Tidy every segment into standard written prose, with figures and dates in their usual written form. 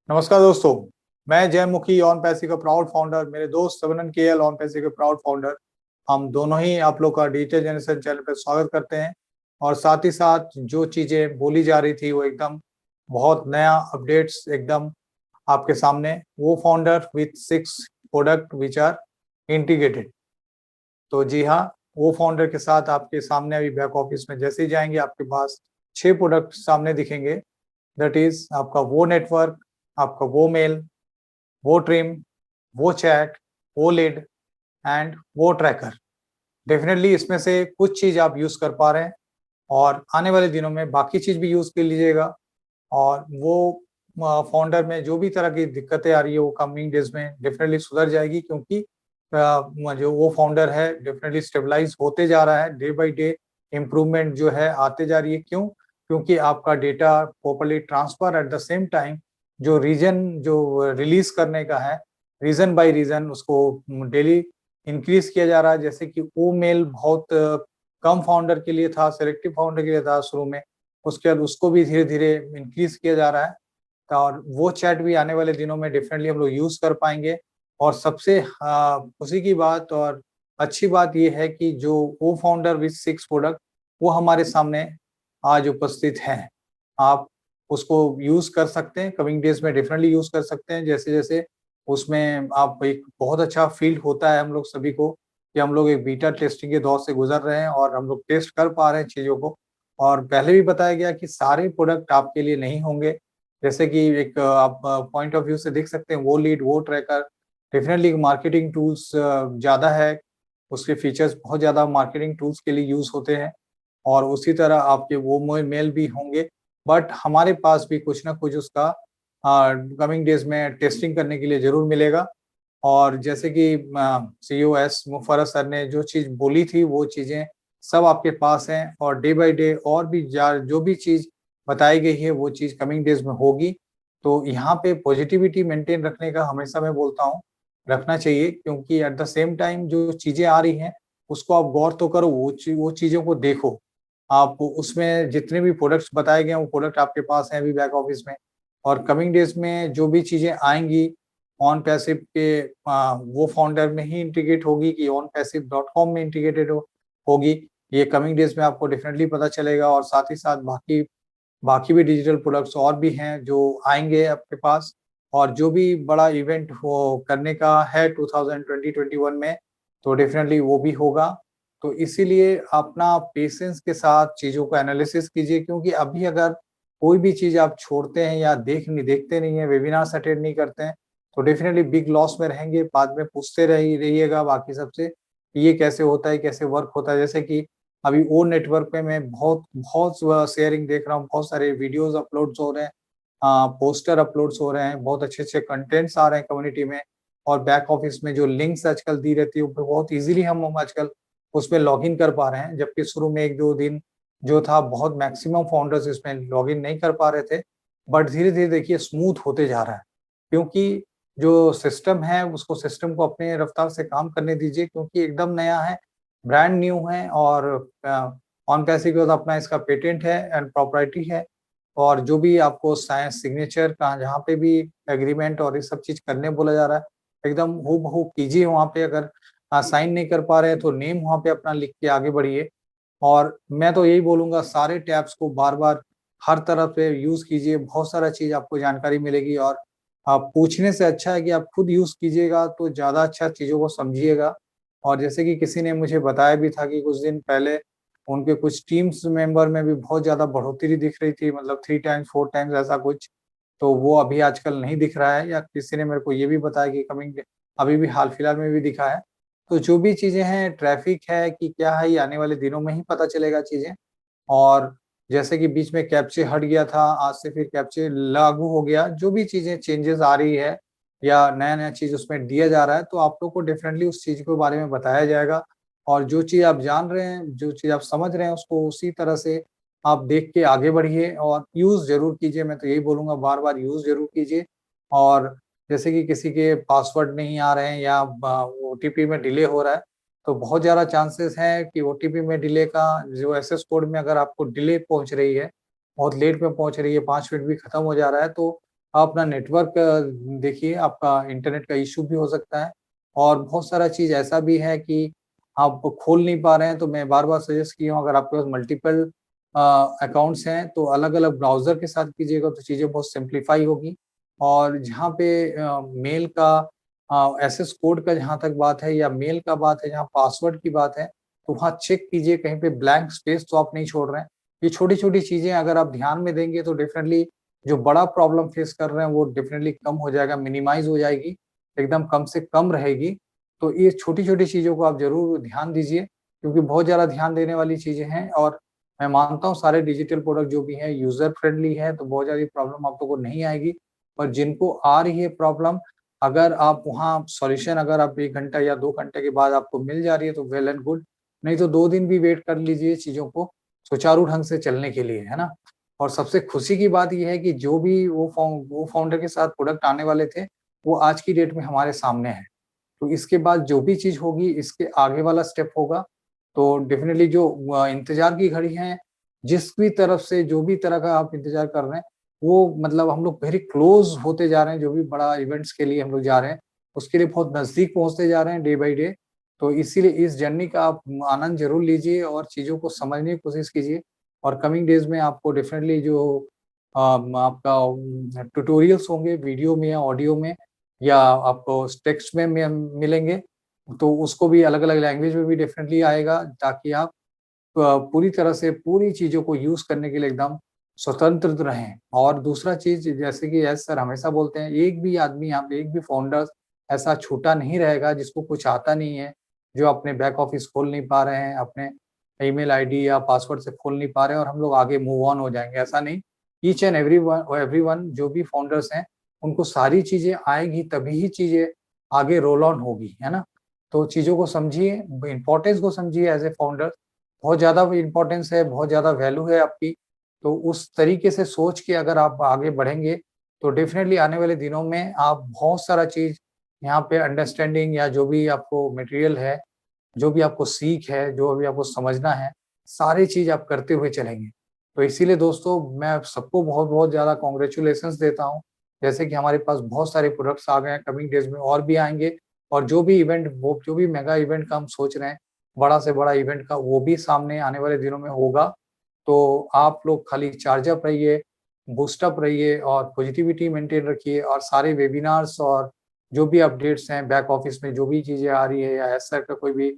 नमस्कार दोस्तों। मैं जय मुखी ऑन पैसे का प्राउड फाउंडर, मेरे दोस्त सबनन केएल ऑन पैसे के प्राउड फाउंडर। हम दोनों ही आप लोग का डिजिटल जनरेशन चैनल पर स्वागत करते हैं। और साथ ही साथ जो चीजें बोली जा रही थी वो एकदम बहुत नया अपडेट्स एकदम आपके सामने। वो founder with 6 product which are integrated. तो जी हाँ, वो फाउंडर के साथ आपके सामने अभी बैक ऑफिस में जैसे ही जाएंगे आपके पास 6 प्रोडक्ट सामने दिखेंगे। दैट इज आपका वो नेटवर्क, आपका वो मेल, वो ट्रिम, वो चैट, वो लीड एंड वो ट्रैकर। डेफिनेटली इसमें से कुछ चीज आप यूज कर पा रहे हैं और आने वाले दिनों में बाकी चीज भी यूज कर लीजिएगा। और वो फाउंडर में जो भी तरह की दिक्कतें आ रही है वो कमिंग डेज में डेफिनेटली सुधर जाएगी, क्योंकि जो वो फाउंडर है डेफिनेटली स्टेबलाइज होते जा रहा है। डे बाय डे इम्प्रूवमेंट जो है आते जा रही है। क्यों? क्योंकि आपका data properly transfer at the same time जो रीजन जो रिलीज करने का है, रीजन बाय रीजन उसको डेली इंक्रीज किया जा रहा है। जैसे कि वो मेल बहुत कम फाउंडर के लिए था, सिलेक्टिव फाउंडर के लिए था शुरू में, उसके बाद उसको भी धीरे धीरे इंक्रीज किया जा रहा है। और वो चैट भी आने वाले दिनों में डेफिनेटली हम लोग यूज कर पाएंगे। और सबसे खुशी की बात और अच्छी बात ये है कि जो वो फाउंडर विथ 6 प्रोडक्ट वो हमारे सामने आज उपस्थित हैं। आप उसको यूज कर सकते हैं, कमिंग डेज में डेफिनेटली यूज कर सकते हैं। जैसे जैसे उसमें आप एक बहुत अच्छा फील होता है हम लोग सभी को कि हम लोग एक बीटा टेस्टिंग के दौर से गुजर रहे हैं और हम लोग टेस्ट कर पा रहे हैं चीजों को। और पहले भी बताया गया कि सारे प्रोडक्ट आपके लिए नहीं होंगे। जैसे कि एक आप पॉइंट ऑफ व्यू से देख सकते हैं, वो लीड, वो ट्रैकर डेफिनेटली मार्केटिंग टूल्स ज़्यादा है। उसके फीचर्स बहुत ज़्यादा मार्केटिंग टूल्स के लिए यूज़ होते हैं। और उसी तरह आपके वो मेल भी होंगे। बट हमारे पास भी कुछ ना कुछ उसका कमिंग डेज में टेस्टिंग करने के लिए ज़रूर मिलेगा। और जैसे कि सीईओ एस मुफर्रस सर ने जो चीज़ बोली थी वो चीज़ें सब आपके पास हैं। और डे बाय डे और भी जो भी चीज़ बताई गई है वो चीज़ कमिंग डेज में होगी। तो यहाँ पे पॉजिटिविटी मेंटेन रखने का हमेशा मैं बोलता हूँ, रखना चाहिए। क्योंकि एट द सेम टाइम जो चीज़ें आ रही हैं उसको आप गौर तो करो, वो चीज़ों को देखो। आप उसमें जितने भी प्रोडक्ट्स बताए गए हैं वो प्रोडक्ट आपके पास हैं अभी बैक ऑफिस में। और कमिंग डेज में जो भी चीज़ें आएँगी ऑन पैसिव के वो फाउंडर में ही इंटीग्रेट होगी कि ऑन पैसिव डॉट कॉम में इंटीग्रेटेड होगी, ये कमिंग डेज में आपको डेफिनेटली पता चलेगा। और साथ ही साथ बाकी बाकी भी डिजिटल प्रोडक्ट्स और भी हैं जो आएँगे आपके पास। और जो भी बड़ा इवेंट हो करने का है 2021 में, तो डेफिनेटली वो भी होगा। तो इसीलिए अपना पेशेंस के साथ चीज़ों को एनालिसिस कीजिए, क्योंकि अभी अगर कोई भी चीज़ आप छोड़ते हैं या देखते नहीं हैं, वेबिनार्स अटेंड नहीं करते हैं, तो डेफिनेटली बिग लॉस में रहेंगे। बाद में पूछते रहिएगा बाकी सबसे कि ये कैसे होता है, कैसे वर्क होता है। जैसे कि अभी ओ नेटवर्क पे मैं बहुत बहुत शेयरिंग देख रहा हूँ, बहुत सारे वीडियोस अपलोड्स हो रहे हैं, पोस्टर अपलोड्स हो रहे हैं, बहुत अच्छे-अच्छे कंटेंट्स आ रहे हैं कम्युनिटी में। और बैक ऑफिस में जो लिंक्स आजकल दी रहती है वो बहुत ईज़िली हम आजकल उसमें लॉगिन कर पा रहे हैं। जबकि शुरू में 1-2 दिन जो था बहुत मैक्सिमम फाउंडर्स इसमें लॉगिन नहीं कर पा रहे थे। बट धीरे-धीरे देखिए स्मूथ होते जा रहा है। क्योंकि जो सिस्टम है उसको सिस्टम को अपने रफ्तार से काम करने दीजिए, क्योंकि एकदम नया है, ब्रांड न्यू है। और ऑन पैसे के बाद अपना इसका पेटेंट है एंड प्रॉपर्टी है। और जो भी आपको साइंस सिग्नेचर का जहाँ पे भी एग्रीमेंट और ये सब चीज़ करने बोला जा रहा है, एकदम हूबहू कीजिए वहाँ पे। अगर साइन नहीं कर पा रहे हैं तो नेम वहाँ पे अपना लिख के आगे बढ़िए। और मैं तो यही बोलूँगा सारे टैब्स को बार-बार हर तरफ से यूज़ कीजिए, बहुत सारा चीज़ आपको जानकारी मिलेगी। और आप पूछने से अच्छा है कि आप खुद यूज़ कीजिएगा तो ज़्यादा अच्छा चीज़ों को समझिएगा। और जैसे कि किसी ने मुझे बताया भी था कि कुछ दिन पहले उनके कुछ टीम्स मेंबर में भी बहुत ज़्यादा बढ़ोतरी दिख रही थी, मतलब 3 टाइम्स 4 टाइम्स ऐसा कुछ। तो वो अभी आजकल नहीं दिख रहा है, या किसी ने मेरे को ये भी बताया कि कमिंग अभी भी हाल-फिलहाल में भी दिखा है। तो जो भी चीज़ें हैं, ट्रैफ़िक है कि क्या है, ये आने वाले दिनों में ही पता चलेगा चीज़ें। और जैसे कि बीच में कैप्चे हट गया था, आज से फिर कैप्चे लागू हो गया। जो भी चीज़ें चेंजेज़ आ रही है या नया-नया चीज़ उसमें दिया जा रहा है, तो आप लोग को डेफ़िनेटली उस चीज़ के बारे में बताया जाएगा। और जो चीज़ आप जान रहे हैं, जो चीज़ आप समझ रहे हैं, उसको उसी तरह से आप देख के आगे बढ़िए और यूज़ ज़रूर कीजिए। मैं तो यही बोलूँगा, बार-बार यूज़ ज़रूर कीजिए। और जैसे कि किसी के पासवर्ड नहीं आ रहे हैं या ओटीपी में डिले हो रहा है, तो बहुत ज़्यादा चांसेस हैं कि ओटीपी में डिले का जो एक्सेस कोड में अगर आपको डिले पहुँच रही है, बहुत लेट में पहुँच रही है, 5 मिनट भी खत्म हो जा रहा है, तो आप अपना नेटवर्क देखिए, आपका इंटरनेट का इश्यू भी हो सकता है और बहुत सारा चीज़ ऐसा भी है कि आप खोल नहीं पा रहे हैं। तो मैं बार-बार सजेस्ट किया हूँ, अगर आपके पास मल्टीपल अकाउंट्स हैं तो अलग-अलग ब्राउज़र के साथ कीजिएगा तो चीज़ें बहुत सिंप्लीफाई होगी। और जहाँ पे मेल का एक्सेस कोड का जहाँ तक बात है या मेल का बात है, जहाँ पासवर्ड की बात है, तो वहाँ चेक कीजिए कहीं पे ब्लैंक स्पेस तो आप नहीं छोड़ रहे हैं। ये छोटी-छोटी चीज़ें अगर आप ध्यान में देंगे तो डेफ़िनेटली जो बड़ा प्रॉब्लम फेस कर रहे हैं वो डेफ़िनेटली कम हो जाएगा, मिनिमाइज़ हो जाएगी, एकदम कम से कम रहेगी। तो ये छोटी-छोटी चीज़ों को आप ज़रूर ध्यान दीजिए, क्योंकि बहुत ज़्यादा ध्यान देने वाली चीज़ें हैं और मैं मानता हूँ सारे डिजिटल प्रोडक्ट जो भी हैं यूज़र फ्रेंडली है, तो बहुत ज़्यादा प्रॉब्लम आप लोगों को नहीं आएगी। पर जिनको आ रही है प्रॉब्लम, अगर आप वहाँ सॉल्यूशन अगर आप 1 घंटा या 2 घंटे के बाद आपको मिल जा रही है तो वेल एंड गुड, नहीं तो 2 दिन भी वेट कर लीजिए चीज़ों को सुचारू ढंग से चलने के लिए, है ना? और सबसे खुशी की बात ये है कि जो भी वो फाउंडर के साथ प्रोडक्ट आने वाले थे, वो आज की डेट में हमारे सामने हैं। तो इसके बाद जो भी चीज़ होगी, इसके आगे वाला स्टेप होगा। तो डेफ़िनिटली जो इंतज़ार की घड़ी है, जिस भी तरफ से जो भी तरह का आप इंतज़ार कर रहे हैं, वो मतलब हम लोग वेरी क्लोज़ होते जा रहे हैं, जो भी बड़ा इवेंट्स के लिए हम लोग जा रहे हैं, उसके लिए बहुत नज़दीक पहुँचते जा रहे हैं डे बाय डे। तो इसीलिए इस जर्नी का आप आनंद ज़रूर लीजिए और चीज़ों को समझने की कोशिश कीजिए और कमिंग डेज़ में आपको डेफ़िनिटली जो आपका ट्यूटोरियल्स होंगे वीडियो में या ऑडियो में या आपको टेक्स्ट में मिलेंगे, तो उसको भी अलग-अलग लैंग्वेज में भी डेफ़िनिटली आएगा ताकि आप पूरी तरह से पूरी चीज़ों को यूज़ करने के लिए एकदम स्वतंत्र रहें। और दूसरा चीज़ जैसे कि एज़ सर हमेशा बोलते हैं, एक भी आदमी यहाँ पे एक भी फाउंडर ऐसा छूटा नहीं रहेगा जिसको कुछ आता नहीं है, जो अपने बैक ऑफ़िस खोल नहीं पा रहे हैं, अपने ईमेल आईडी या पासवर्ड से खोल नहीं पा रहे हैं और हम लोग आगे मूव ऑन हो जाएँगे, ऐसा नहीं। ईच एंड एवरीवन जो भी फाउंडर्स हैं, उनको सारी चीज़ें आएगी तभी ही चीज़ें आगे रोल ऑन होगी, है ना? तो चीज़ों को समझिए, इम्पोर्टेंस को समझिए एज़ ए फाउंडर, बहुत ज़्यादा इम्पोर्टेंस है, बहुत ज़्यादा वैल्यू है आपकी। तो उस तरीके से सोच के अगर आप आगे बढ़ेंगे, तो डेफ़िनेटली आने वाले दिनों में आप बहुत सारा चीज़ यहाँ पे अंडरस्टैंडिंग या जो भी आपको मटेरियल है, जो भी आपको सीख है, जो भी आपको समझना है, सारी चीज़ आप करते हुए चलेंगे। तो इसीलिए दोस्तों मैं आप सबको बहुत-बहुत ज़्यादा कांग्रेचुलेशंस देता हूँ। जैसे कि हमारे पास बहुत सारे प्रोडक्ट्स आ गए हैं, कमिंग डेज़ में और भी आएँगे और जो भी मेगा इवेंट का हम सोच रहे हैं, बड़ा से बड़ा इवेंट का वो भी सामने आने वाले दिनों में होगा। तो आप लोग खाली चार्ज अप रहिए, बूस्ट अप रहिए और पॉजिटिविटी मेंटेन रखिए और सारे वेबिनार्स और जो भी अपडेट्स हैं बैक ऑफिस में जो भी चीज़ें आ रही है या ऐसा का कोई भी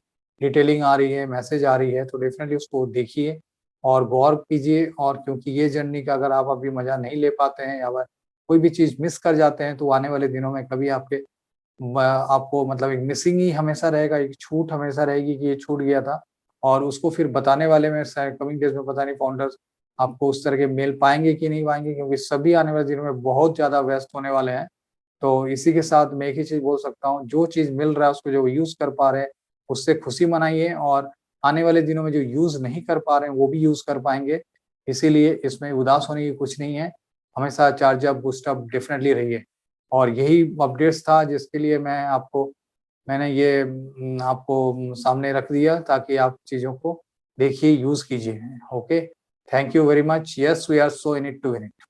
डिटेलिंग आ रही है, मैसेज आ रही है तो डेफ़िनेटली उसको देखिए और गौर कीजिए। और क्योंकि ये जर्नी का अगर आप अभी मज़ा नहीं ले पाते हैं या अगर कोई भी चीज़ मिस कर जाते हैं तो आने वाले दिनों में कभी आपको मतलब एक मिसिंग ही हमेशा रहेगा, एक छूट हमेशा रहेगी कि ये छूट गया था और उसको फिर बताने वाले में शायद कमिंग डेज़ में पता नहीं फाउंडर्स आपको उस तरह के मेल पाएँगे कि नहीं पाएँगे, क्योंकि सभी आने वाले दिनों में बहुत ज़्यादा व्यस्त होने वाले हैं। तो इसी के साथ मैं एक ही चीज़ बोल सकता हूँ, जो चीज़ मिल रहा है उसको जो यूज़ कर पा रहे हैं, उससे खुशी मनाइए और आने वाले दिनों में जो यूज़ नहीं कर पा रहे हैं, वो भी यूज़ कर पाएँगे। इसीलिए इसमें उदास होने की कुछ नहीं है, हमेशा charge up, boost up definitely रहिए। और यही अपडेट्स था जिसके लिए मैंने ये आपको सामने रख दिया ताकि आप चीज़ों को देखिए, यूज़ कीजिए। Okay, thank you very much. Yes, we are so in it to win it.